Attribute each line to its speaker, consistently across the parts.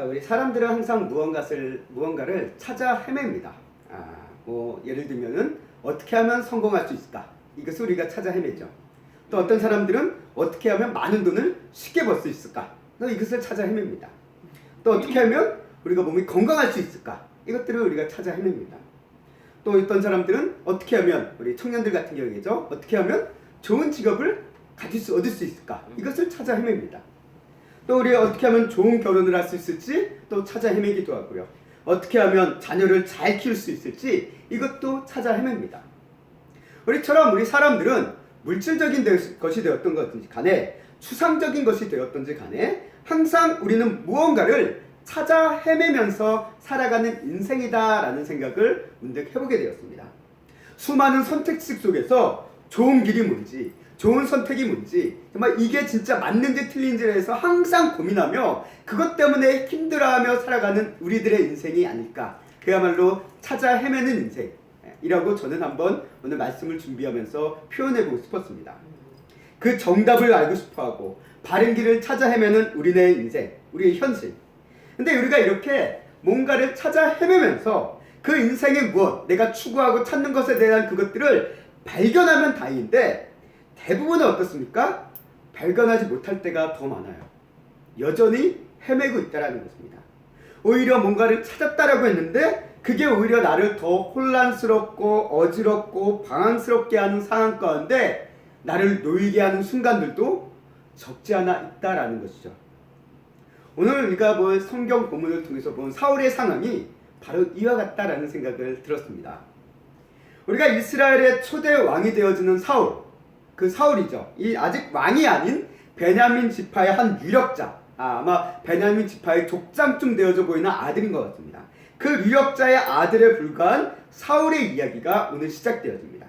Speaker 1: 우리 사람들은 항상 무언가를 찾아 헤맵니다. 뭐 예를 들면은 어떻게 하면 성공할 수 있을까? 이것을 우리가 찾아 헤매죠. 또 어떤 사람들은 어떻게 하면 많은 돈을 쉽게 벌 수 있을까? 또 이것을 찾아 헤맵니다. 또 어떻게 하면 우리가 몸이 건강할 수 있을까? 이것들을 우리가 찾아 헤맵니다. 또 어떤 사람들은 어떻게 하면, 우리 청년들 같은 경우에죠, 어떻게 하면 좋은 직업을 얻을 수 있을까? 이것을 찾아 헤맵니다. 또 우리 어떻게 하면 좋은 결혼을 할 수 있을지 또 찾아 헤매기도 하고요. 어떻게 하면 자녀를 잘 키울 수 있을지 이것도 찾아 헤맵니다. 우리처럼 우리 사람들은 물질적인 것이 되었던 것든지 간에 추상적인 것이 되었던지 간에 항상 우리는 무언가를 찾아 헤매면서 살아가는 인생이다라는 생각을 문득 해보게 되었습니다. 수많은 선택지 속에서 좋은 길이 뭔지, 좋은 선택이 뭔지, 정말 이게 진짜 맞는지 틀린지에 대해서 항상 고민하며 그것 때문에 힘들어하며 살아가는 우리들의 인생이 아닐까, 그야말로 찾아 헤매는 인생이라고 저는 한번 오늘 말씀을 준비하면서 표현해보고 싶었습니다. 그 정답을 알고 싶어하고 바른 길을 찾아 헤매는 우리네 인생, 우리의 현실. 근데 우리가 이렇게 뭔가를 찾아 헤매면서 그 인생의 무엇, 내가 추구하고 찾는 것에 대한 그것들을 발견하면 다행인데, 대부분은 어떻습니까? 발견하지 못할 때가 더 많아요. 여전히 헤매고 있다는 것입니다. 오히려 뭔가를 찾았다라고 했는데 그게 오히려 나를 더 혼란스럽고 어지럽고 방황스럽게 하는 상황 가운데 나를 놓이게 하는 순간들도 적지 않아 있다라는 것이죠. 오늘 우리가 볼 성경 본문을 통해서 본 사울의 상황이 바로 이와 같다라는 생각을 들었습니다. 우리가 이스라엘의 초대 왕이 되어지는 사울, 그 사울이죠. 이 아직 왕이 아닌 베냐민 지파의 한 유력자, 아마 베냐민 지파의 족장쯤 되어져 보이는 아들인 것 같습니다. 그 유력자의 아들에 불과한 사울의 이야기가 오늘 시작되어집니다.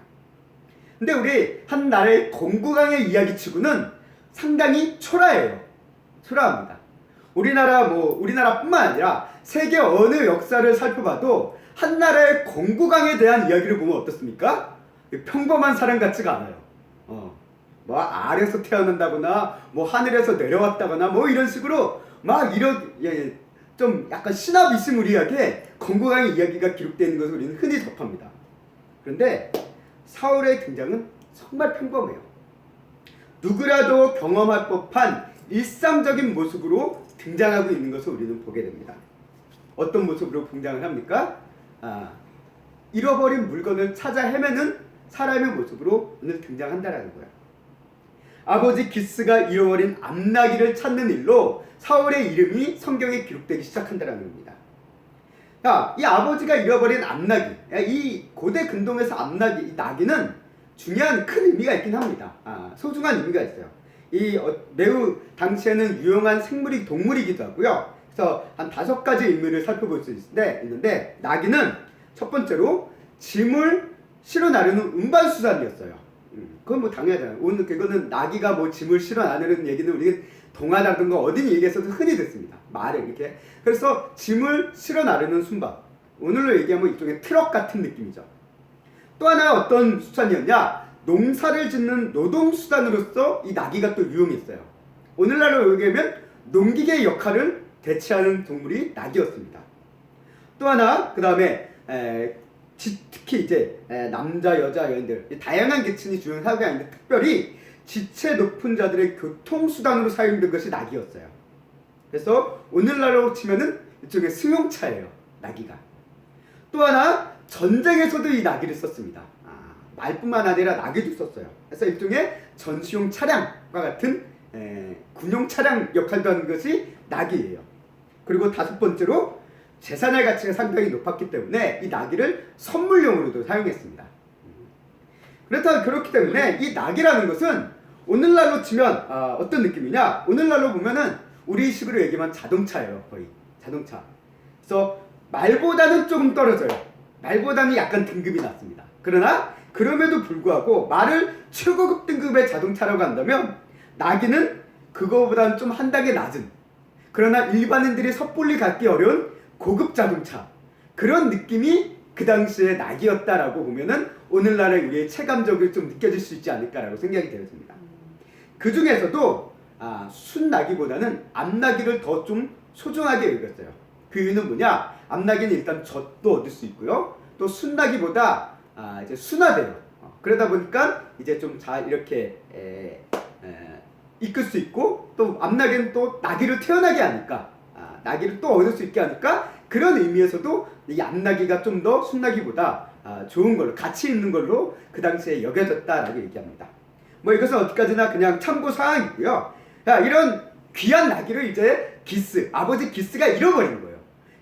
Speaker 1: 근데 우리 한 나라의 건국왕의 이야기치고는 상당히 초라해요. 초라합니다. 우리나라뿐만 아니라 세계 어느 역사를 살펴봐도 한 나라의 건국왕에 대한 이야기를 보면 어떻습니까? 평범한 사람 같지가 않아요. 뭐 아래에서 태어난다거나 뭐 하늘에서 내려왔다거나 뭐 이런 식으로 막 좀 약간 신화비스무리하게 건국왕의 이야기가 기록되어 있는 것을 우리는 흔히 접합니다. 그런데 사울의 등장은 정말 평범해요. 누구라도 경험할 법한 일상적인 모습으로 등장하고 있는 것을 우리는 보게 됩니다. 어떤 모습으로 등장을 합니까? 잃어버린 물건을 찾아 헤매는 사람의 모습으로 오늘 등장한다라는 거예요. 아버지 기스가 잃어버린 암나귀를 찾는 일로 사울의 이름이 성경에 기록되기 시작한다는 겁니다. 이 아버지가 잃어버린 암나귀, 이 고대 근동에서 암나귀, 이 나귀는 중요한 큰 의미가 있긴 합니다. 소중한 의미가 있어요. 매우 당시에는 유용한 동물이기도 하고요. 그래서 한 5가지 의미를 살펴볼 수 있는데 나귀는 첫 번째로 짐을 실어 나르는 운반수단이었어요. 그건 뭐 당연하잖아요. 오늘 그거는 나귀가 뭐 짐을 실어 나르는 얘기는 우리 동화라든가 어디 얘기에서도 흔히 듣습니다. 말에 이렇게. 그래서 짐을 실어 나르는 순방. 오늘로 얘기하면 일종의 트럭 같은 느낌이죠. 또 하나 어떤 수단이었냐? 농사를 짓는 노동수단으로서 이 나귀가 또 유용했어요. 오늘날로 얘기하면 농기계의 역할을 대체하는 동물이 나귀였습니다. 또 하나, 그 다음에 특히 이제 남자, 여자, 여인들 다양한 계층이 주는 사고가 아닌데 특별히 지체 높은 자들의 교통수단으로 사용된 것이 나귀였어요. 그래서 오늘날로 치면은 일종의 승용차예요, 나귀가. 또 하나, 전쟁에서도 이 나귀를 썼습니다. 말뿐만 아니라 나귀도 썼어요. 그래서 일종의 전시용 차량과 같은 군용 차량 역할도 하는 것이 나귀예요. 그리고 5번째로 재산의 가치가 상당히 높았기 때문에 이 나귀를 선물용으로도 사용했습니다. 그렇기 때문에 이 나귀라는 것은 오늘날로 치면 어떤 느낌이냐? 오늘날로 보면은 우리식으로 얘기하면 자동차예요. 거의 자동차. 그래서 말보다는 조금 떨어져요. 말보다는 약간 등급이 낮습니다. 그러나 그럼에도 불구하고 말을 최고급 등급의 자동차라고 한다면 나귀는 그거보다는 좀 한 단계 낮은, 그러나 일반인들이 섣불리 갖기 어려운 고급 자동차, 그런 느낌이 그 당시에 나귀였다라고 보면은 오늘날의 우리의 체감적으로 좀 느껴질 수 있지 않을까라고 생각이 되었습니다. 그 중에서도 순나귀보다는 암나귀를 더 좀 소중하게 여겼어요. 그 이유는 뭐냐? 암나귀는 일단 젖도 얻을 수 있고요. 또 순나귀보다 이제 순화돼요. 그러다 보니까 이제 좀 잘 이렇게 이끌 수 있고, 또 암나귀는 또 나귀를 태어나게 하니까 나귀를 또 얻을 수 있게 하니까, 그런 의미에서도 이 암나귀가 좀 더 순나귀보다 좋은 걸로, 가치 있는 걸로 그 당시에 여겨졌다라고 얘기합니다. 뭐 이것은 어디까지나 그냥 참고 사항이고요. 이런 귀한 나귀를 이제 아버지 기스가 잃어버린 거예요.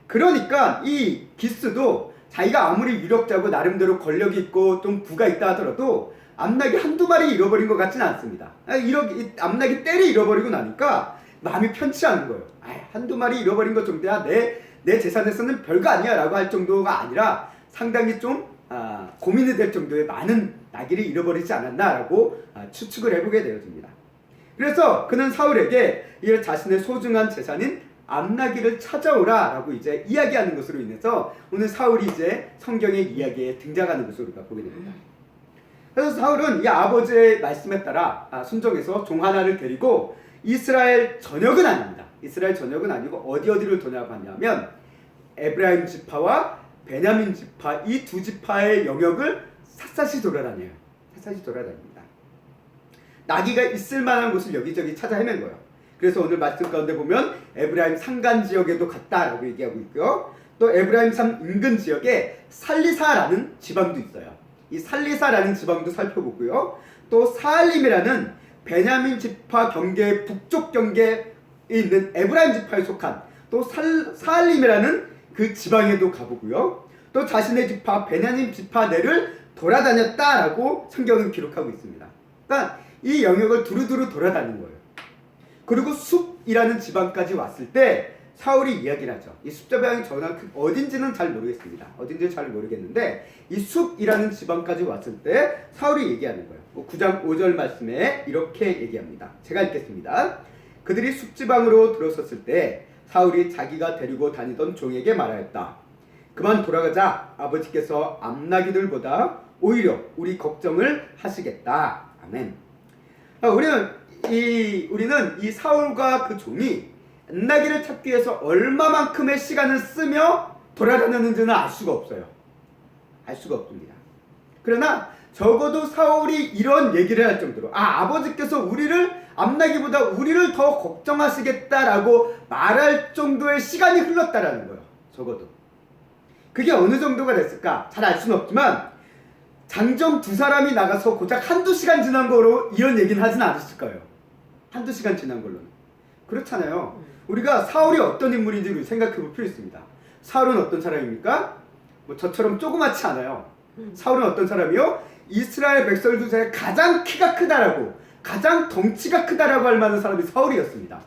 Speaker 1: 그러니까 이 기스도 자기가 아무리 유력자고 나름대로 권력이 있고 좀 부가 있다 하더라도 암나귀 한두 마리 잃어버린 것 같지는 않습니다. 암나귀 떼를 잃어버리고 나니까 마음이 편치 않은 거예요. 한두 마리 잃어버린 것 정도야 내 재산에서는 별거 아니야 라고 할 정도가 아니라 상당히 좀 고민이 될 정도의 많은 나귀를 잃어버리지 않았나 라고 추측을 해보게 되어집니다. 그래서 그는 사울에게 이 자신의 소중한 재산인 암나귀를 찾아오라 라고 이제 이야기하는 것으로 인해서 오늘 사울이 이제 성경의 이야기에 등장하는 것으로 우리가 보게 됩니다. 그래서 사울은 이 아버지의 말씀에 따라 순종해서 종 하나를 데리고 이스라엘 전역은 아닙니다. 이스라엘 전역은 아니고 어디를 도냐면 에브라임 지파와 베냐민 지파, 이 두 지파의 영역을 샅샅이 돌아다녀요. 샅샅이 돌아다닙니다. 나귀가 있을 만한 곳을 여기저기 찾아 헤맨 거예요. 그래서 오늘 말씀 가운데 보면 에브라임 산간 지역에도 갔다라고 얘기하고 있고요. 또 에브라임 산 인근 지역에 살리사라는 지방도 있어요. 이 살리사라는 지방도 살펴보고요. 또 사알림이라는 베냐민 지파 경계 북쪽 경계에 있는 에브라임 지파에 속한 또 사알림이라는 그 지방에도 가보고요. 또 자신의 지파 베냐민 지파 내를 돌아다녔다라고 성경은 기록하고 있습니다. 그러니까 이 영역을 두루두루 돌아다닌 거예요. 그리고 숲이라는 지방까지 왔을 때 사울이 이야기를 하죠. 이 숲지방이 정확히 어딘지는 잘 모르겠습니다. 어딘지 잘 모르겠는데 이 숲이라는 지방까지 왔을 때 사울이 얘기하는 거예요. 9장 5절 말씀에 이렇게 얘기합니다. 제가 읽겠습니다. 그들이 숲지방으로 들어섰을 때 사울이 자기가 데리고 다니던 종에게 말하였다. 그만 돌아가자. 아버지께서 암나귀들보다 오히려 우리 걱정을 하시겠다. 아멘. 우리는 이 사울과 그 종이 암나귀를 찾기 위해서 얼마만큼의 시간을 쓰며 돌아다녔는지는 알 수가 없어요. 알 수가 없습니다. 그러나 적어도 사울이 이런 얘기를 할 정도로 아버지께서 암나귀보다 우리를 더 걱정하시겠다라고 말할 정도의 시간이 흘렀다라는 거예요. 적어도. 그게 어느 정도가 됐을까? 잘 알 수는 없지만 장정 두 사람이 나가서 고작 한두 시간 지난 거로 이런 얘기는 하진 않았을 거예요. 한두 시간 지난 걸로는. 그렇잖아요. 우리가 사울이 어떤 인물인지 우리 생각해 볼 필요 있습니다. 사울은 어떤 사람입니까? 뭐 저처럼 조그맣지 않아요. 사울은 어떤 사람이요? 이스라엘 백성들 중에 가장 키가 크다라고, 가장 덩치가 크다라고 할 만한 사람이 사울이었습니다.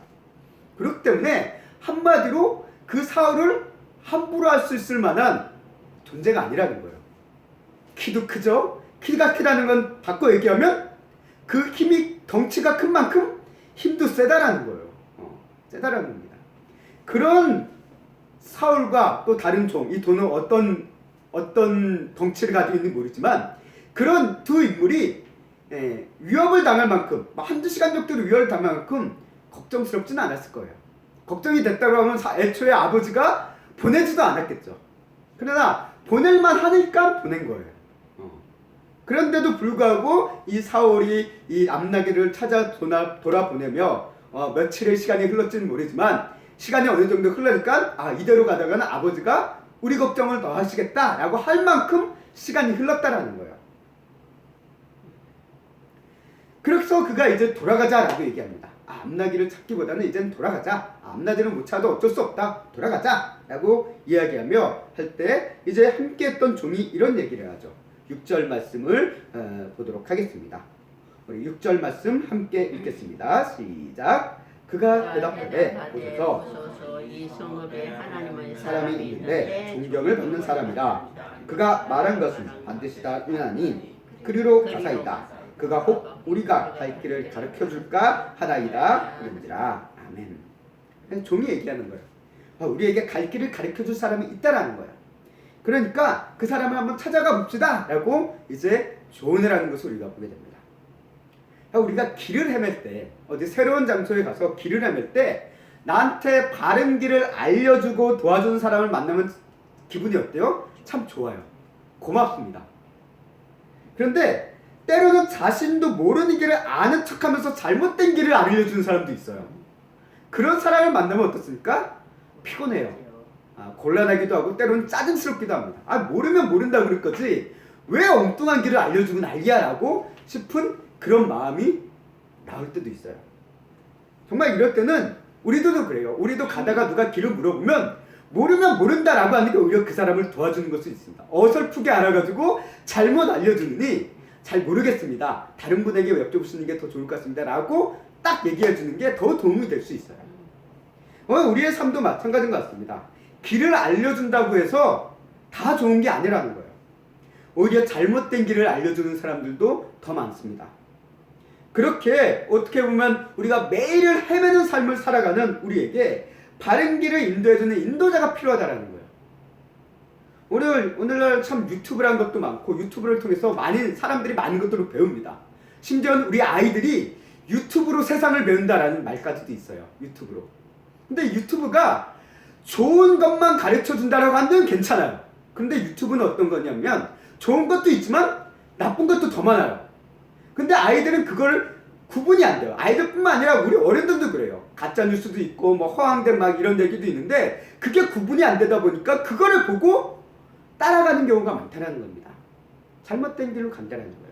Speaker 1: 그렇기 때문에 한마디로 그 사울을 함부로 할 수 있을 만한 존재가 아니라는 거예요. 키도 크죠? 키가 크다는 건 바꿔 얘기하면 그 힘이 덩치가 큰 만큼 힘도 세다라는 거예요. 세다라는 겁니다. 그런 사울과 또 다른 종, 이 도는 어떤 덩치를 가지고 있는지 모르지만 그런 두 인물이 위협을 당할 만큼, 한두 시간 정도로 위협을 당할 만큼 걱정스럽지는 않았을 거예요. 걱정이 됐다고 하면 애초에 아버지가 보내지도 않았겠죠. 그러나 보낼만 하니까 보낸 거예요. 그런데도 불구하고 이 사울이 이 암나귀를 찾아 돌아보내며 며칠의 시간이 흘렀지는 모르지만 시간이 어느 정도 흘러니까 이대로 가다가는 아버지가 우리 걱정을 더 하시겠다라고 할 만큼 시간이 흘렀다라는 거예요. 그래서 그가 이제 돌아가자라고 얘기합니다. 암나귀를 찾기보다는 이제는 돌아가자. 암나귀를 못 찾아도 어쩔 수 없다. 돌아가자라고 이야기하며 할 때 이제 함께 했던 종이 이런 얘기를 하죠. 6절 말씀을 보도록 하겠습니다. 우리 6절 말씀 함께 읽겠습니다. 시작. 그가 대답하되 보소서
Speaker 2: 이 성읍에 하나님의
Speaker 1: 사람이 있는데 존경을 받는 사람이라. 그가 말한 것은 반드시 다 은하니 그리로 가사이다. 그가 혹 우리가 갈 길을 가르쳐 줄까 하나이다. 그런지라. 아멘. 종이 얘기하는 거예요. 우리에게 갈 길을 가르쳐 줄 사람이 있다라는 거예요. 그러니까 그 사람을 한번 찾아가 봅시다 라고 이제 조언을 하는 것을 우리가 보게 됩니다. 우리가 길을 헤맬 때, 어디 새로운 장소에 가서 길을 헤맬 때 나한테 바른 길을 알려주고 도와주는 사람을 만나면 기분이 어때요? 참 좋아요. 고맙습니다. 그런데 때로는 자신도 모르는 길을 아는 척하면서 잘못된 길을 알려주는 사람도 있어요. 그런 사람을 만나면 어떻습니까? 피곤해요. 곤란하기도 하고 때로는 짜증스럽기도 합니다. 모르면 모른다 그럴 거지 왜 엉뚱한 길을 알려주고 난리야 라고 싶은 그런 마음이 나올 때도 있어요. 정말 이럴 때는 우리도 그래요. 우리도 가다가 누가 길을 물어보면 모르면 모른다라고 하는 게 오히려 그 사람을 도와주는 것도 있습니다. 어설프게 알아가지고 잘못 알려주느니 잘 모르겠습니다. 다른 분에게 여쭤보시는 게 더 좋을 것 같습니다. 라고 딱 얘기해 주는 게 더 도움이 될 수 있어요. 우리의 삶도 마찬가지인 것 같습니다. 길을 알려준다고 해서 다 좋은 게 아니라는 거예요. 오히려 잘못된 길을 알려주는 사람들도 더 많습니다. 그렇게 어떻게 보면 우리가 매일을 헤매는 삶을 살아가는 우리에게 바른 길을 인도해주는 인도자가 필요하다는 거예요. 오늘날 참 유튜브라는 것도 많고 유튜브를 통해서 많은 사람들이 많은 것들을 배웁니다. 심지어는 우리 아이들이 유튜브로 세상을 배운다라는 말까지도 있어요. 유튜브로. 근데 유튜브가 좋은 것만 가르쳐준다라고 하면 괜찮아요. 근데 유튜브는 어떤 거냐면 좋은 것도 있지만 나쁜 것도 더 많아요. 근데 아이들은 그걸 구분이 안 돼요. 아이들뿐만 아니라 우리 어른들도 그래요. 가짜 뉴스도 있고 뭐 허황된 막 이런 얘기도 있는데 그게 구분이 안 되다 보니까 그거를 보고 따라가는 경우가 많다는 겁니다. 잘못된 길로 간다는 거예요.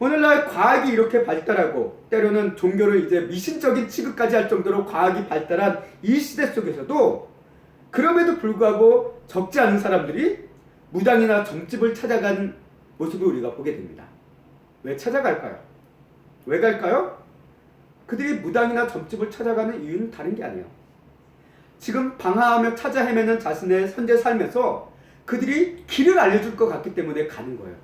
Speaker 1: 오늘날 과학이 이렇게 발달하고 때로는 종교를 이제 미신적인 취급까지 할 정도로 과학이 발달한 이 시대 속에서도 그럼에도 불구하고 적지 않은 사람들이 무당이나 점집을 찾아가는 모습을 우리가 보게 됩니다. 왜 찾아갈까요? 왜 갈까요? 그들이 무당이나 점집을 찾아가는 이유는 다른 게 아니에요. 지금 방황하며 찾아 헤매는 자신의 현재 삶에서 그들이 길을 알려줄 것 같기 때문에 가는 거예요.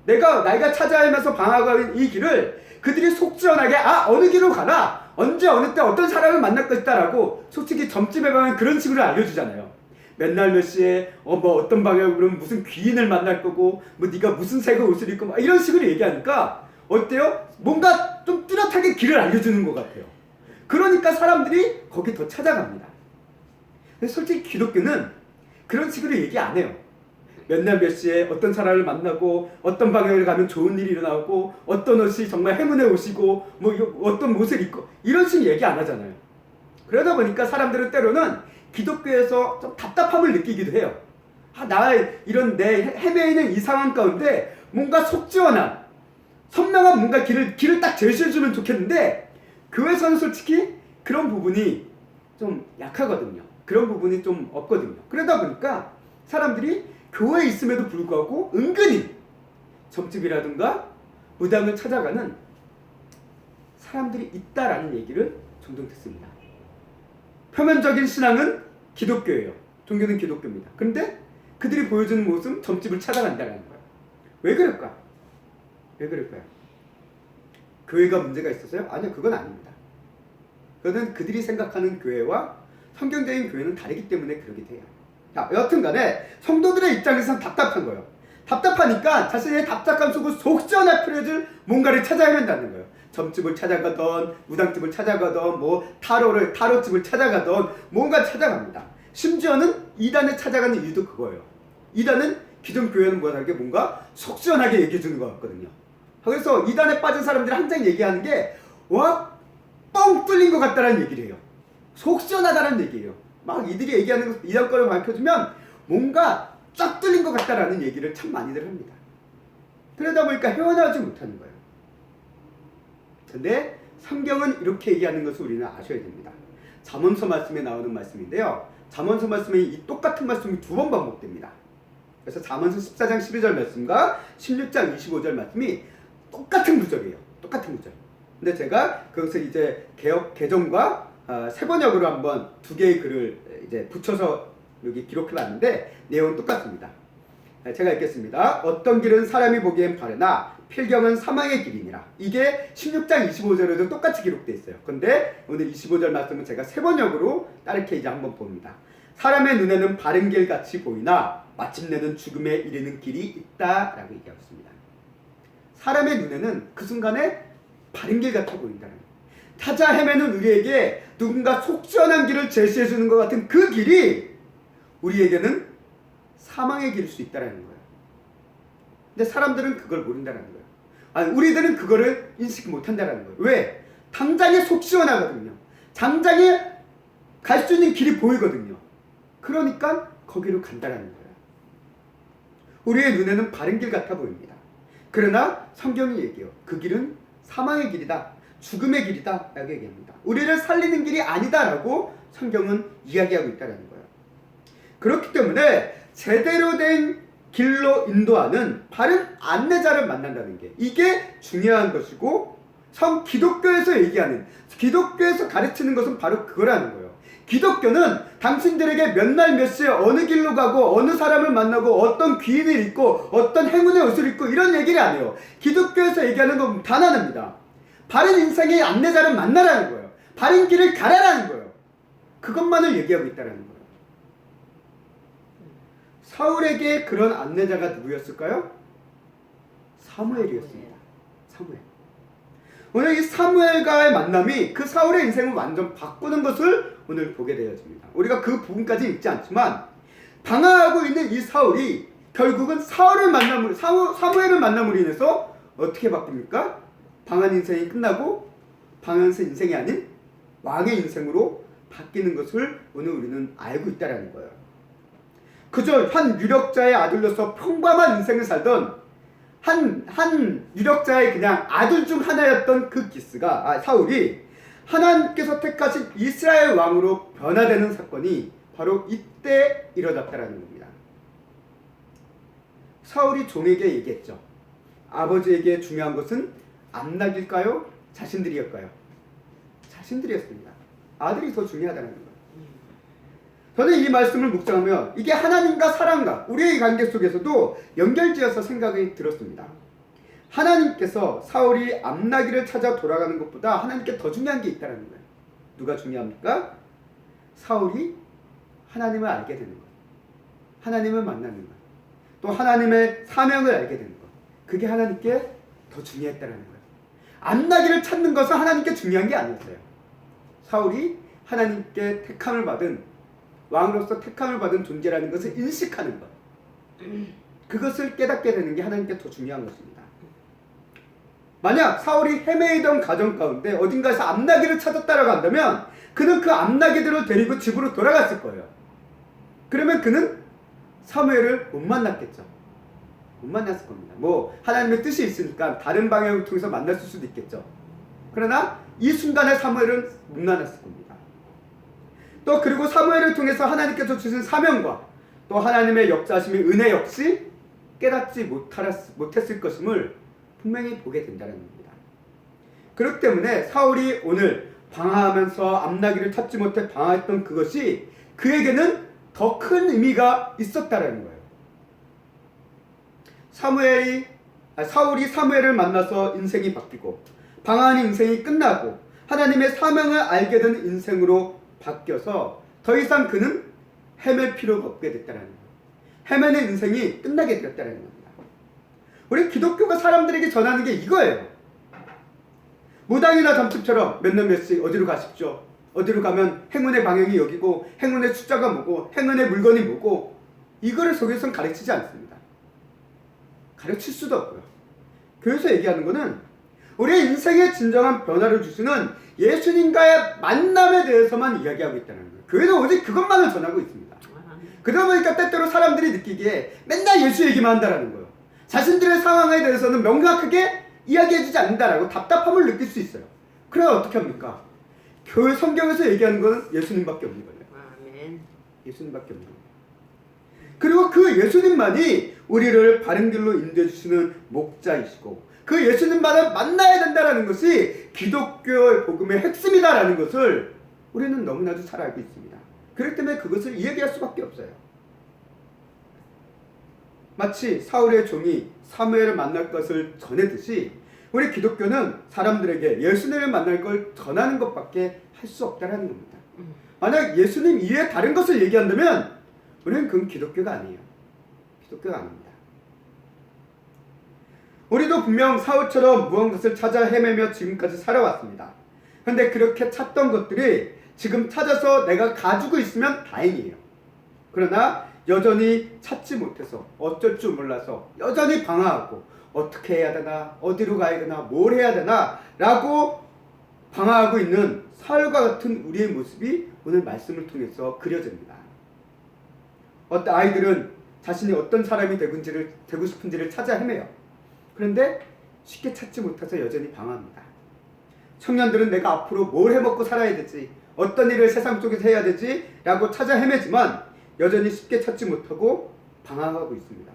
Speaker 1: 내가 찾아 헤매서 방황하는 이 길을 그들이 속지원하게 어느 길로 가라, 언제 어느 때 어떤 사람을 만날 것이다 라고 솔직히 점집에 가면 그런 식으로 알려주잖아요. 맨날 몇 시에 뭐 어떤 방향으로 무슨 귀인을 만날 거고 뭐 네가 무슨 색의 옷을 입고 막 이런 식으로 얘기하니까 어때요? 뭔가 좀 뚜렷하게 길을 알려주는 것 같아요. 그러니까 사람들이 거기 더 찾아갑니다. 근데 솔직히 기독교는 그런 식으로 얘기 안 해요. 맨날 몇 시에 어떤 사람을 만나고 어떤 방향을 가면 좋은 일이 일어나고 어떤 옷이 정말 행운의 옷이고 뭐 어떤 옷을 입고 이런 식으로 얘기 안 하잖아요. 그러다 보니까 사람들은 때로는 기독교에서 좀 답답함을 느끼기도 해요. 나 이런 내 헤매이는 이 상황 가운데 뭔가 속지원한 선명한 뭔가 길을 딱 제시해주면 좋겠는데 교회에서는 솔직히 그런 부분이 좀 약하거든요. 그런 부분이 좀 없거든요. 그러다 보니까 사람들이 교회에 있음에도 불구하고 은근히 점집이라든가 무당을 찾아가는 사람들이 있다라는 얘기를 종종 듣습니다. 표면적인 신앙은 기독교예요. 종교는 기독교입니다. 그런데 그들이 보여주는 모습은 점집을 찾아간다는 거예요. 왜 그럴까? 왜 그럴까요? 교회가 문제가 있어서요? 아니요, 그건 아닙니다. 그거는 그들이 생각하는 교회와 성경적인 교회는 다르기 때문에 그러게 돼요. 자, 여튼간에 성도들의 입장에서는 답답한 거예요. 답답하니까 자신의 답답함 속을 속전할 필요줄 뭔가를 찾아야 한다는 거예요. 점집을 찾아가던 무당집을 찾아가던 뭐 타로집을 찾아가던 뭔가 찾아갑니다. 심지어는 이단에 찾아가는 이유도 그거예요. 이단은 기존 교회는 뭐가 다르게 뭔가 속시원하게 얘기해 주는 것 같거든요. 그래서 이단에 빠진 사람들이 항상 얘기하는 게 뻥 뚫린 것 같다라는 얘기를 해요. 속시원하다라는 얘기예요. 막 이들이 얘기하는 거 이단 거를 밝혀주면 뭔가 쫙 뚫린 것 같다라는 얘기를 참 많이들 합니다. 그러다 보니까 헤어나오지 못하는 거예요. 근데 성경은 이렇게 얘기하는 것을 우리는 아셔야 됩니다. 잠언서 말씀에 나오는 말씀인데요. 잠언서 말씀에 이 똑같은 말씀이 두 번 반복됩니다. 그래서 잠언서 14장 12절 말씀과 16장 25절 말씀이 똑같은 구절이에요. 똑같은 구절. 근데 제가 그것을 이제 개정과 세번역으로 한번 두 개의 글을 이제 붙여서 여기 기록해봤는데 내용은 똑같습니다. 제가 읽겠습니다. 어떤 길은 사람이 보기엔 바르나 필경은 사망의 길이니라. 이게 16장 25절에도 똑같이 기록되어 있어요. 근데 오늘 25절 말씀은 제가 세번역으로 다르게 이제 한번 봅니다. 사람의 눈에는 바른 길 같이 보이나 마침내는 죽음에 이르는 길이 있다라고 얘기하고 있습니다. 사람의 눈에는 그 순간에 바른 길 같아 보인다는 거예요. 찾아 헤매는 우리에게 누군가 속 시원한 길을 제시해 주는 것 같은 그 길이 우리에게는 사망의 길일 수 있다는 거예요. 근데 사람들은 그걸 모른다는 거예요. 아니, 우리들은 그거를 인식 못한다는 거예요. 왜? 당장에 속 시원하거든요. 당장에 갈 수 있는 길이 보이거든요. 그러니까 거기로 간다는 거예요. 우리의 눈에는 바른 길 같아 보입니다. 그러나 성경이 얘기해요. 그 길은 사망의 길이다. 죽음의 길이다. 라고 얘기합니다. 우리를 살리는 길이 아니다라고 성경은 이야기하고 있다는 거예요. 그렇기 때문에 제대로 된 길로 인도하는 바른 안내자를 만난다는 게 이게 중요한 것이고, 기독교에서 얘기하는, 기독교에서 가르치는 것은 바로 그거라는 거예요. 기독교는 당신들에게 몇 날 몇 시에 어느 길로 가고 어느 사람을 만나고 어떤 귀인을 입고 어떤 행운의 옷을 입고 이런 얘기를 안 해요. 기독교에서 얘기하는 건 단 하나입니다. 바른 인생의 안내자를 만나라는 거예요. 바른 길을 가라라는 거예요. 그것만을 얘기하고 있다는 거예요. 사울에게 그런 안내자가 누구였을까요? 사무엘이었습니다. 사무엘. 오늘 이 사무엘과의 만남이 그 사울의 인생을 완전 바꾸는 것을 오늘 보게 되어집니다. 우리가 그 부분까지 읽지 않지만 방황하고 있는 이 사울이 결국은 사무엘을 만남으로 인해서 어떻게 바뀝니까? 방한 인생이 끝나고 방한 인생이 아닌 왕의 인생으로 바뀌는 것을 오늘 우리는 알고 있다는 거예요. 그저 한 유력자의 아들로서 평범한 인생을 살던 한 유력자의 그냥 아들 중 하나였던 그 사울이 하나님께서 택하신 이스라엘 왕으로 변화되는 사건이 바로 이때 일어났다는 겁니다. 사울이 종에게 얘기했죠. 아버지에게 중요한 것은 암낙일까요? 자신들이었까요? 자신들이었습니다. 아들이 더 중요하다는 거예요. 저는 이 말씀을 묵상하며 이게 하나님과 사람과 우리의 관계 속에서도 연결지어서 생각이 들었습니다. 하나님께서 사울이 암나기를 찾아 돌아가는 것보다 하나님께 더 중요한 게 있다는 거예요. 누가 중요합니까? 사울이 하나님을 알게 되는 것, 하나님을 만나는 것, 또 하나님의 사명을 알게 되는 것, 그게 하나님께 더 중요했다는 거예요. 암나기를 찾는 것은 하나님께 중요한 게 아니었어요. 사울이 하나님께 택함을 받은 왕으로서 택함을 받은 존재라는 것을 인식하는 것, 그것을 깨닫게 되는 게 하나님께 더 중요한 것입니다. 만약 사울이 헤매이던 가정 가운데 어딘가에서 암나기를 찾았다라고 한다면 그는 그 암나기들을 데리고 집으로 돌아갔을 거예요. 그러면 그는 사무엘을 못 만났겠죠. 못 만났을 겁니다. 하나님의 뜻이 있으니까 다른 방향을 통해서 만났을 수도 있겠죠. 그러나 이 순간에 사무엘은 못 만났을 겁니다. 또 그리고 사무엘을 통해서 하나님께서 주신 사명과 또 하나님의 역사하심의 은혜 역시 깨닫지 못했을 것임을 분명히 보게 된다는 겁니다. 그렇기 때문에 사울이 오늘 방황하면서 암나기를 찾지 못해 방황했던 그것이 그에게는 더 큰 의미가 있었다는 거예요. 사울이 사무엘을 만나서 인생이 바뀌고 방황한 인생이 끝나고 하나님의 사명을 알게 된 인생으로 바뀌어서 더 이상 그는 헤맬 필요가 없게 됐다는 거예요. 헤매는 인생이 끝나게 되었다는 겁니다. 우리 기독교가 사람들에게 전하는 게 이거예요. 무당이나 잠집처럼 몇 년 몇씩 어디로 가십시오. 어디로 가면 행운의 방향이 여기고 행운의 숫자가 뭐고 행운의 물건이 뭐고, 이거를 속에서는 가르치지 않습니다. 가르칠 수도 없고요. 교회에서 얘기하는 거는 우리의 인생의 진정한 변화를 주시는 예수님과의 만남에 대해서만 이야기하고 있다는 거예요. 교회는 오직 그것만을 전하고 있습니다. 그러다 보니까 때때로 사람들이 느끼기에 맨날 예수 얘기만 한다는 거예요. 자신들의 상황에 대해서는 명확하게 이야기해주지 않는다라고 답답함을 느낄 수 있어요. 그래야 어떻게 합니까? 교회 성경에서 얘기하는 건 예수님밖에 없는 거예요.
Speaker 2: 아멘.
Speaker 1: 예수님밖에 없는 거예요. 그리고 그 예수님만이 우리를 바른 길로 인도해 주시는 목자이시고 그 예수님만을 만나야 된다는 것이 기독교의 복음의 핵심이다라는 것을 우리는 너무나도 잘 알고 있습니다. 그렇기 때문에 그것을 이야기할 수밖에 없어요. 마치 사울의 종이 사무엘을 만날 것을 전했듯이 우리 기독교는 사람들에게 예수님을 만날 걸 전하는 것밖에 할 수 없다는 겁니다. 만약 예수님 이외에 다른 것을 얘기한다면 우리는 그건 기독교가 아니에요. 기독교가 아닙니다. 우리도 분명 사울처럼 무언가를 찾아 헤매며 지금까지 살아왔습니다. 근데 그렇게 찾던 것들이 지금 찾아서 내가 가지고 있으면 다행이에요. 그러나 여전히 찾지 못해서 어쩔 줄 몰라서 여전히 방황하고 어떻게 해야 되나, 어디로 가야 되나, 뭘 해야 되나 라고 방황하고 있는 사울과 같은 우리의 모습이 오늘 말씀을 통해서 그려집니다. 어떤 아이들은 자신이 어떤 사람이 되고 싶은지를 찾아 헤매요. 그런데 쉽게 찾지 못해서 여전히 방황합니다. 청년들은 내가 앞으로 뭘 해먹고 살아야 되지, 어떤 일을 세상 속에서 해야 되지 라고 찾아 헤매지만 여전히 쉽게 찾지 못하고 방황하고 있습니다.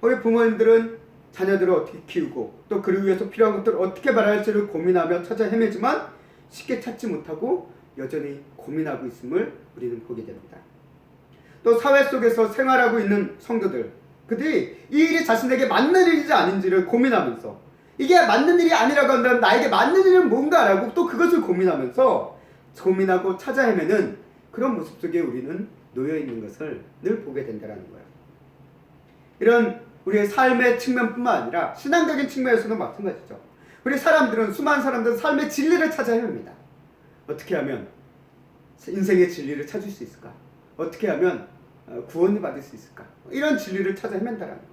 Speaker 1: 우리 부모님들은 자녀들을 어떻게 키우고 또 그를 위해서 필요한 것들을 어떻게 말할지를 고민하며 찾아 헤매지만 쉽게 찾지 못하고 여전히 고민하고 있음을 우리는 보게 됩니다. 또 사회 속에서 생활하고 있는 성도들, 그들이 이 일이 자신에게 맞는 일인지 아닌지를 고민하면서 이게 맞는 일이 아니라고 한다면 나에게 맞는 일은 뭔가라고 또 그것을 고민하면서 고민하고 찾아 헤매는 그런 모습 속에 우리는 놓여 있는 것을 늘 보게 된다는 거예요. 이런 우리의 삶의 측면뿐만 아니라 신앙적인 측면에서도 마찬가지죠. 우리 사람들은, 수많은 사람들은 삶의 진리를 찾아 헤맵니다. 어떻게 하면 인생의 진리를 찾을 수 있을까? 어떻게 하면 구원을 받을 수 있을까? 이런 진리를 찾아 헤맨다라는 거예요.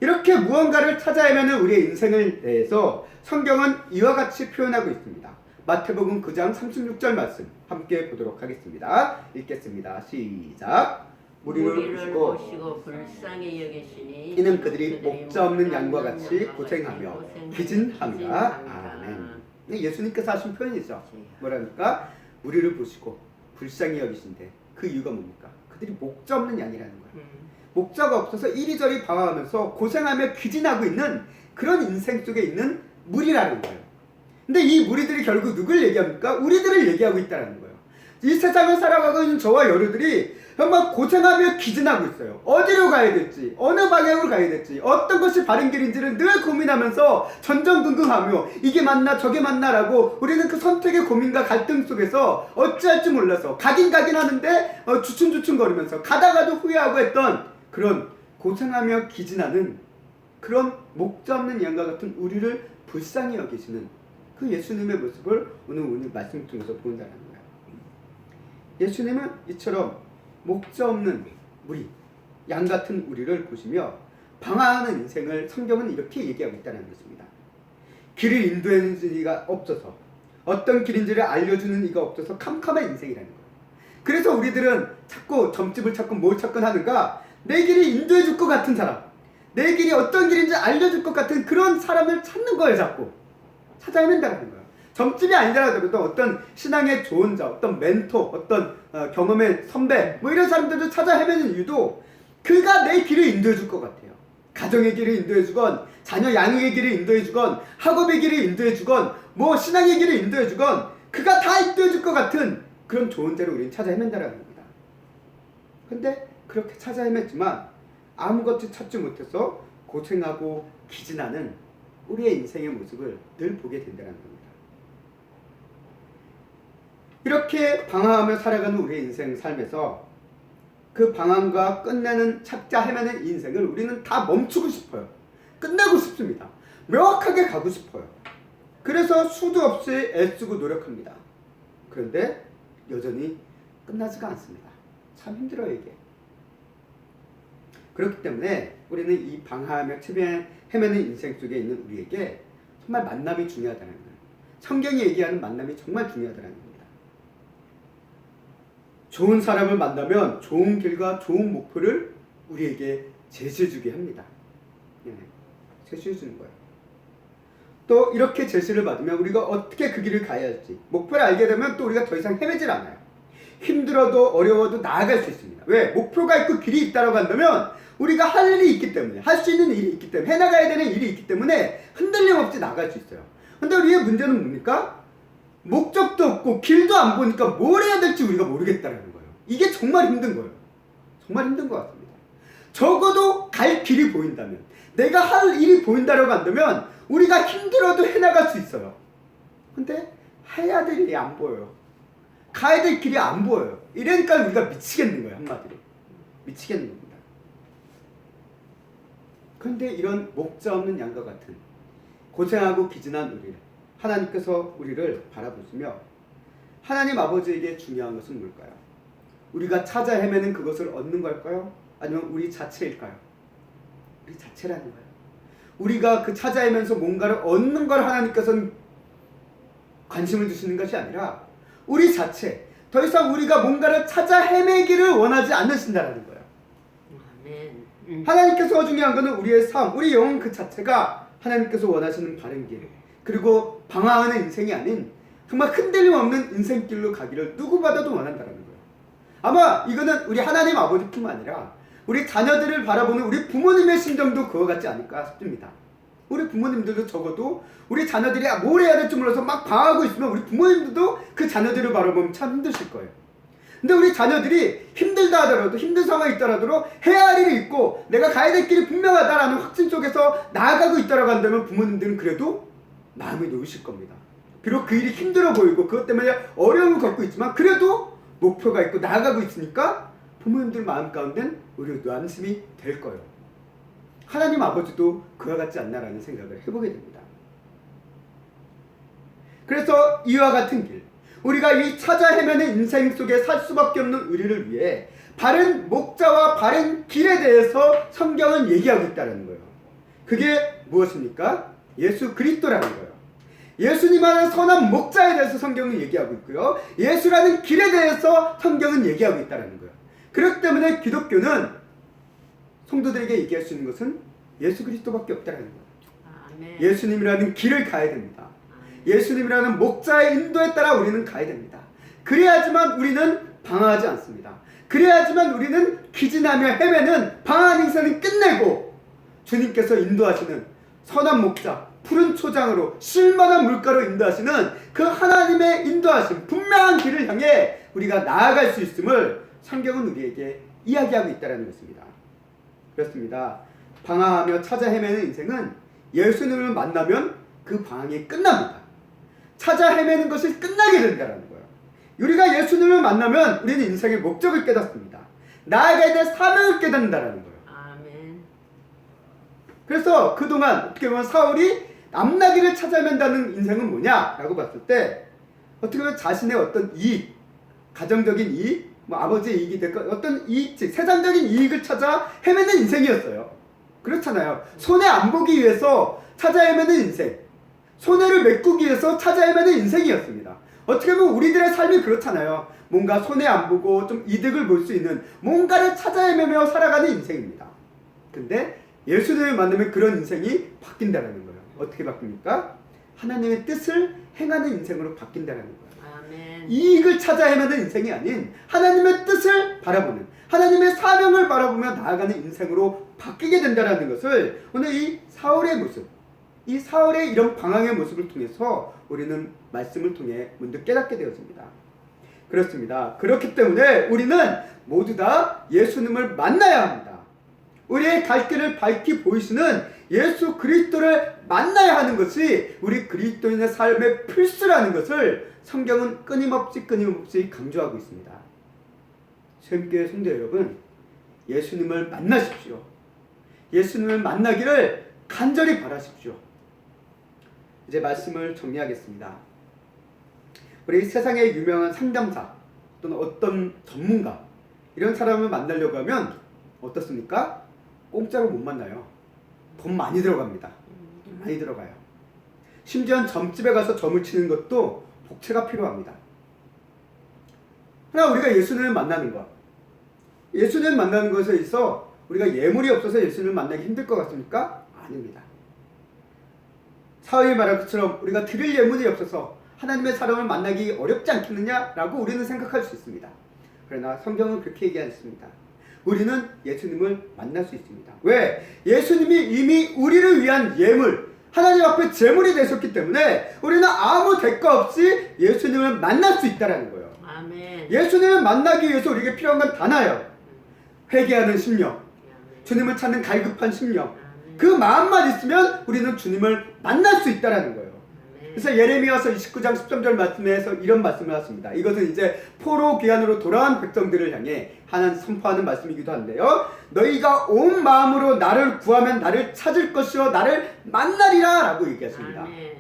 Speaker 1: 이렇게 무언가를 찾아 헤매는 우리의 인생을 대해서 성경은 이와 같이 표현하고 있습니다. 마태복음 9장 36절 말씀 함께 보도록 하겠습니다. 읽겠습니다. 시작. 무리를 보시고
Speaker 2: 불쌍히 여기시니
Speaker 1: 이는 그들이 목자 없는 양과 같이 고생하며 기진함이라. 아멘. 예수님께서 하신 표현이죠. 뭐랍니까? 무리를 보시고 불쌍히 여기신데 그 이유가 뭡니까? 그들이 목자 없는 양이라는 거예요. 목자가 없어서 이리저리 방황하면서 고생하며 기진하고 있는 그런 인생 속에 있는 무리라는 거예요. 근데 이 무리들이 결국 누굴 얘기합니까? 우리들을 얘기하고 있다는 거예요. 이 세상을 살아가고 있는 저와 여러들이 정말 고생하며 기진하고 있어요. 어디로 가야 될지, 어느 방향으로 가야 될지, 어떤 것이 바른 길인지를 늘 고민하면서 전전긍긍하며 이게 맞나 저게 맞나라고 우리는 그 선택의 고민과 갈등 속에서 어찌할지 몰라서 가긴 하는데 주춤주춤거리면서 가다가도 후회하고 했던 그런 고생하며 기진하는 그런 목자 없는 양과 같은 우리를 불쌍히 여기시는 그 예수님의 모습을 오늘 말씀을 통해서 본다는 거예요. 예수님은 이처럼 목자 없는 우리, 양 같은 우리를 보시며 방황하는 인생을 성경은 이렇게 얘기하고 있다는 것입니다. 길을 인도하는 이가 없어서, 어떤 길인지를 알려주는 이가 없어서 캄캄한 인생이라는 거예요. 그래서 우리들은 자꾸 점집을 찾고 뭘 찾건 하는가? 내 길이 인도해 줄 것 같은 사람, 내 길이 어떤 길인지 알려줄 것 같은 그런 사람을 찾는 거예요. 자꾸 찾아 헤맨다는 거예요. 점집이 아니더라도 어떤 신앙의 좋은 자, 어떤 멘토, 어떤 경험의 선배, 뭐 이런 사람들을 찾아 헤매는 이유도 그가 내 길을 인도해 줄 것 같아요. 가정의 길을 인도해 주건, 자녀 양육의 길을 인도해 주건, 학업의 길을 인도해 주건, 뭐 신앙의 길을 인도해 주건, 그가 다 인도해 줄 것 같은 그런 좋은 자를 우리는 찾아 헤맨다라는 겁니다. 근데 그렇게 찾아 헤맸지만 아무것도 찾지 못해서 고생하고 기진하는 우리의 인생의 모습을 늘 보게 된다는 겁니다. 이렇게 방황하며 살아가는 우리의 인생 삶에서 그 방황과 끝내는 찾자 헤매는 인생을 우리는 다 멈추고 싶어요. 끝내고 싶습니다. 명확하게 가고 싶어요. 그래서 수도 없이 애쓰고 노력합니다. 그런데 여전히 끝나지가 않습니다. 참 힘들어요, 이게. 그렇기 때문에 우리는 이 방황하며 헤매는 인생 속에 있는 우리에게 정말 만남이 중요하다는 거예요. 성경이 얘기하는 만남이 정말 중요하다는 겁니다. 좋은 사람을 만나면 좋은 길과 좋은 목표를 우리에게 제시해주게 합니다. 제시해주는 거예요. 또 이렇게 제시를 받으면 우리가 어떻게 그 길을 가야 할지 목표를 알게 되면 또 우리가 더 이상 헤매질 않아요. 힘들어도 어려워도 나아갈 수 있습니다. 왜? 목표가 있고 길이 있다고 한다면 우리가 할 일이 있기 때문에, 할 수 있는 일이 있기 때문에, 해나가야 되는 일이 있기 때문에 흔들림 없이 나아갈 수 있어요. 근데 우리의 문제는 뭡니까? 목적도 없고 길도 안 보니까 뭘 해야 될지 우리가 모르겠다는 거예요. 이게 정말 힘든 거예요. 정말 힘든 것 같습니다. 적어도 갈 길이 보인다면, 내가 할 일이 보인다고 한다면 우리가 힘들어도 해나갈 수 있어요. 근데 해야 될 일이 안 보여요. 가야 될 길이 안 보여요. 이러니까 우리가 미치겠는 거예요. 한마디로. 미치겠는 겁니다. 그런데 이런 목자 없는 양과 같은 고생하고 기진한 우리를 하나님께서 우리를 바라보시며 하나님 아버지에게 중요한 것은 뭘까요? 우리가 찾아 헤매는 그것을 얻는 걸까요? 아니면 우리 자체일까요? 우리 자체라는 거예요. 우리가 그 찾아 헤매면서 뭔가를 얻는 걸 하나님께서는 관심을 두시는 것이 아니라 우리 자체, 더 이상 우리가 뭔가를 찾아 헤매기를 원하지 않으신다라는 거예요.
Speaker 2: 아멘.
Speaker 1: 하나님께서 중요한 것은 우리의 삶, 우리 영혼 그 자체가 하나님께서 원하시는 바른 길, 그리고 방황하는 인생이 아닌 정말 흔들림 없는 인생길로 가기를 누구보다도 원한다는 거예요. 아마 이거는 우리 하나님 아버지뿐만 아니라 우리 자녀들을 바라보는 우리 부모님의 심정도 그와 같지 않을까 싶습니다. 우리 부모님들도 적어도 우리 자녀들이 뭘 해야 될지 몰라서 막 방황하고 있으면 우리 부모님들도 그 자녀들을 바라보면 참 힘드실 거예요. 근데 우리 자녀들이 힘들다 하더라도, 힘든 상황이 있더라도 해야 할 일이 있고 내가 가야 될 길이 분명하다라는 확신 속에서 나아가고 있다라고 한다면 부모님들은 그래도 마음이 놓이실 겁니다. 비록 그 일이 힘들어 보이고 그것 때문에 어려움을 겪고 있지만 그래도 목표가 있고 나아가고 있으니까 부모님들 마음 가운데는 우리도 안심이 될 거예요. 하나님 아버지도 그와 같지 않나라는 생각을 해보게 됩니다. 그래서 이와 같은 길, 우리가 이 찾아 헤매는 인생 속에 살 수밖에 없는 우리를 위해 바른 목자와 바른 길에 대해서 성경은 얘기하고 있다는 거예요. 그게 무엇입니까? 예수 그리스도라는 거예요. 예수님이라는 선한 목자에 대해서 성경은 얘기하고 있고요. 예수라는 길에 대해서 성경은 얘기하고 있다는 거예요. 그렇기 때문에 기독교는 성도들에게 얘기할 수 있는 것은 예수 그리스도밖에 없다는 거예요.
Speaker 2: 아멘.
Speaker 1: 예수님이라는 길을 가야 됩니다. 예수님이라는 목자의 인도에 따라 우리는 가야 됩니다. 그래야지만 우리는 방황하지 않습니다. 그래야지만 우리는 기진하며 헤매는 방황한 인생을 끝내고 주님께서 인도하시는 선한 목자, 푸른 초장으로 쉴만한 물가로 인도하시는 그 하나님의 인도하심, 분명한 길을 향해 우리가 나아갈 수 있음을 성경은 우리에게 이야기하고 있다는 것입니다. 그렇습니다. 방황하며 찾아 헤매는 인생은 예수님을 만나면 그 방황이 끝납니다. 찾아 헤매는 것이 끝나게 된다는 거예요. 우리가 예수님을 만나면 우리는 인생의 목적을 깨닫습니다. 나아가야 될 사명을 깨닫는다는 거예요.
Speaker 2: 아멘.
Speaker 1: 그래서 그동안 어떻게 보면 사울이 암나기를 찾아 헤맨다는 인생은 뭐냐라고 봤을 때 어떻게 보면 자신의 어떤 이익, 가정적인 이익, 아버지의 이익이 될까 어떤 이익, 즉 세상적인 이익을 찾아 헤매는 인생이었어요. 그렇잖아요. 손해 안 보기 위해서 찾아 헤매는 인생, 손해를 메꾸기 위해서 찾아 헤매는 인생이었습니다. 어떻게 보면 우리들의 삶이 그렇잖아요. 뭔가 손해 안 보고 좀 이득을 볼 수 있는 뭔가를 찾아 헤매며 살아가는 인생입니다. 근데 예수님을 만나면 그런 인생이 바뀐다는 거예요. 어떻게 바뀝니까? 하나님의 뜻을 행하는 인생으로 바뀐다는 거예요.
Speaker 2: 아멘.
Speaker 1: 이익을 찾아 헤매는 인생이 아닌 하나님의 뜻을 바라보는, 하나님의 사명을 바라보며 나아가는 인생으로 바뀌게 된다는 것을 오늘 이 사울의 모습, 이 사울의 이런 방황의 모습을 통해서 우리는 말씀을 통해 문득 깨닫게 되었습니다. 그렇습니다. 그렇기 때문에 우리는 모두 다 예수님을 만나야 합니다. 우리의 갈 길을 밝히 보이시는 예수 그리스도를 만나야 하는 것이 우리 그리스도인의 삶의 필수라는 것을 성경은 끊임없이 강조하고 있습니다. 시험교회 성도 여러분, 예수님을 만나십시오. 예수님을 만나기를 간절히 바라십시오. 이제 말씀을 정리하겠습니다. 우리 세상의 유명한 상담사 또는 어떤 전문가 이런 사람을 만나려고 하면 어떻습니까? 공짜로 못 만나요. 돈 많이 들어갑니다. 많이 들어가요. 심지어 점집에 가서 점을 치는 것도 복채가 필요합니다. 그러나 우리가 예수님을 만나는 것, 예수님을 만나는 것에 있어 우리가 예물이 없어서 예수님을 만나기 힘들 것 같습니까? 아닙니다. 사회에 말한 것처럼 우리가 드릴 예물이 없어서 하나님의 사람을 만나기 어렵지 않겠느냐라고 우리는 생각할 수 있습니다. 그러나 성경은 그렇게 얘기하셨습니다. 우리는 예수님을 만날 수 있습니다. 왜? 예수님이 이미 우리를 위한 예물, 하나님 앞에 제물이 되셨기 때문에 우리는 아무 대가 없이 예수님을 만날 수 있다는 거예요.
Speaker 2: 아멘.
Speaker 1: 예수님을 만나기 위해서 우리에게 필요한 건 하나예요. 회개하는 심령,
Speaker 2: 아멘.
Speaker 1: 주님을 찾는 갈급한 심령,
Speaker 2: 아멘.
Speaker 1: 그 마음만 있으면 우리는 주님을 만날 수 있다는 거예요.
Speaker 2: 아멘.
Speaker 1: 그래서 예레미야서 29장 13절 말씀에서 이런 말씀을 하십니다. 이것은 이제 포로 귀환으로 돌아온 백성들을 향해 하나님 선포하는 말씀이기도 한데요. 너희가 온 마음으로 나를 구하면 나를 찾을 것이요 나를 만나리라 라고 얘기하십니다.
Speaker 2: 아멘.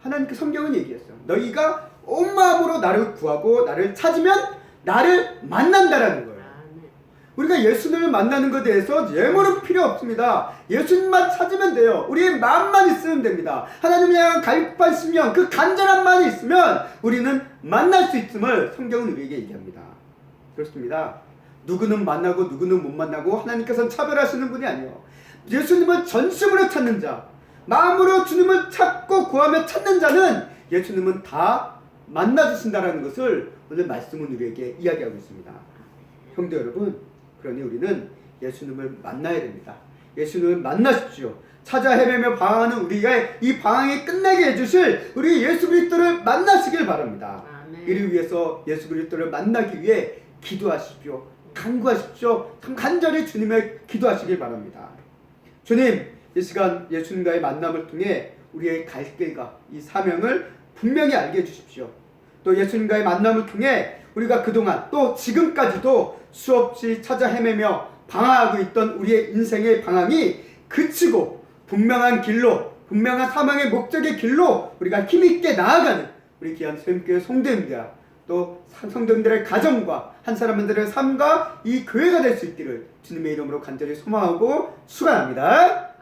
Speaker 1: 하나님께 성경은 얘기했어요. 너희가 온 마음으로 나를 구하고 나를 찾으면 나를 만난다라는 거예요.
Speaker 2: 아멘.
Speaker 1: 우리가 예수님을 만나는 것에 대해서 예물은 필요 없습니다. 예수님만 찾으면 돼요. 우리의 마음만 있으면 됩니다. 하나님을 향한 갈급한 심령, 그 간절한 마음이 있으면 우리는 만날 수 있음을 성경은 우리에게 얘기합니다. 그렇습니다. 누구는 만나고 누구는 못 만나고 하나님께서는 차별하시는 분이 아니에요. 예수님을 전심으로 찾는 자, 마음으로 주님을 찾고 구하며 찾는 자는 예수님은 다 만나주신다라는 것을 오늘 말씀은 우리에게 이야기하고 있습니다. 형제 여러분, 그러니 우리는 예수님을 만나야 됩니다. 예수님을 만나십시오. 찾아 헤매며 방황하는 우리가 이 방황이 끝나게 해주실 우리 예수 그리스도를 만나시길 바랍니다.
Speaker 2: 아멘.
Speaker 1: 이를 위해서 예수 그리스도를 만나기 위해 기도하십시오. 간구하십시오. 참 간절히 주님을 기도하시길 바랍니다. 주님, 이 시간 예수님과의 만남을 통해 우리의 갈 길과 이 사명을 분명히 알게 해주십시오. 또 예수님과의 만남을 통해 우리가 그동안 또 지금까지도 수없이 찾아 헤매며 방황하고 있던 우리의 인생의 방황이 그치고 분명한 길로, 분명한 사망의 목적의 길로 우리가 힘있게 나아가는 우리 귀한 소임교회 성도님들, 또 성도님들의 가정과 한 사람들의 삶과 이 교회가 될 수 있기를 주님의 이름으로 간절히 소망하고 축원합니다.